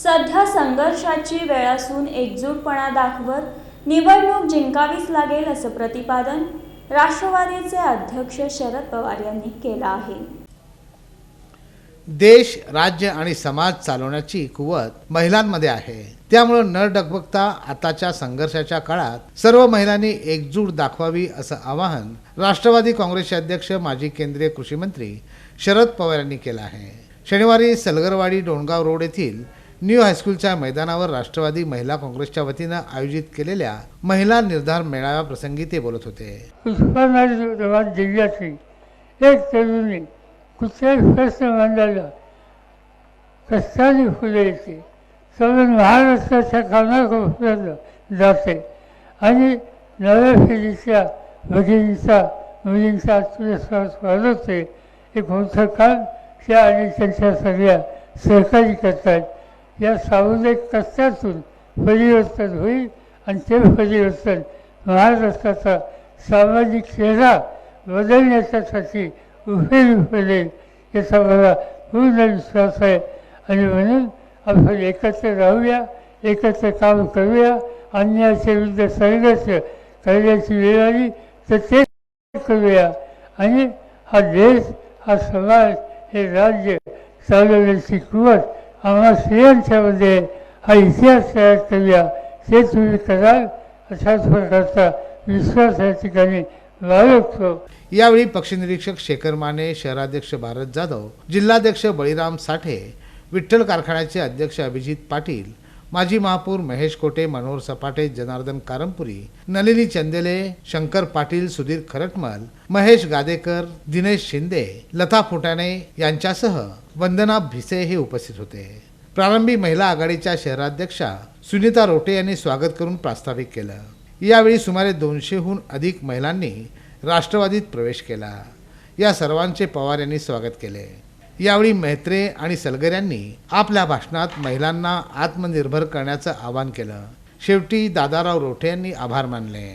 सध्या संघर्षाची वेळ असून एकजूटपणा दाखवत निवडणूक जिंकावीच लागेल असं प्रतिपादन राष्ट्रवादीचे अध्यक्ष शरद पवार यांनी केलं आहे। देश, राज्य आणि समाज चालवण्याची कुवत महिलांमध्ये आहे। त्यामुळे न डगमगता आताच्या संघर्षाच्या काळात सर्व महिलांनी एकजूट दाखवावी असं आवाहन राष्ट्रवादी काँग्रेसचे अध्यक्ष माजी केंद्रीय कृषी मंत्री शरद पवार यांनी केलं आहे। शनिवारी सलगरवाडी डोणगाव रोड येथील न्यू हायस्कूलच्या मैदानावर राष्ट्रवादी महिला काँग्रेसच्या वतीनं आयोजित केलेल्या महिला निर्धार मेळाव्याप्रसंगी ते बोलत होते। उस्मानाबाद जिल्ह्याची एक तरुणी कुठल्याही प्रश्न मांडायला कष्टाने पुढे येते, सगळं महाराष्ट्राच्या कानाकोपऱ्यात जाते आणि नव्या पिढीच्या मुलींचा आत्मविश्वास वाढवते। एक मोठं काम त्या आणि त्यांच्या सगळ्या सहकारी करतात। या सामुदायिक कष्टातून परिवर्तन होईल आणि ते परिवर्तन महाराष्ट्राचा सामाजिक चेहरा बदलण्यासाठी उपयोगी पडेल याचा मला पूर्ण विश्वास आहे। आणि म्हणून आपण एकत्र राहूया, एकत्र काम करूया। अन्यायाच्या विरुद्ध संघर्ष करण्याची वेळ आली तर ते करूया आणि हा देश, हा समाज, हे राज्य चालवण्याची कुवत आम्हा स्त्रियांच्यामध्ये हा इतिहास तयार करूया। ते तुम्ही कराल अशाच प्रकारचा विश्वास या ठिकाणी बाळगतो। यावेळी पक्षनिरीक्षक शेखर माने, शहराध्यक्ष भारत जाधव, जिल्हाध्यक्ष बळीराम साठे, विठ्ठल कारखान्याचे अध्यक्ष अभिजित पाटील, माजी महापौर महेश कोटे, मनोहर सपाटे, जनार्दन कारंपुरी, नलिनी चंदेले, शंकर पाटील, सुधीर खरटमल, महेश गादेकर, दिनेश शिंदे, लता फुटाणे यांच्यासह वंदना भिसे हे उपस्थित होते। प्रारंभी महिला आघाडीच्या शहराध्यक्षा सुनीता रोटे यांनी स्वागत करून प्रास्ताविक केलं। यावेळी सुमारे 200हून अधिक महिलांनी राष्ट्रवादीत प्रवेश केला। या सर्वांचे पवार यांनी स्वागत केले। यावेळी मेहत्रे आणि सलगर यांनी आपल्या भाषणात महिलांना आत्मनिर्भर करण्याचं आवाहन केलं। शेवटी दादाराव रोठे यांनी आभार मानले।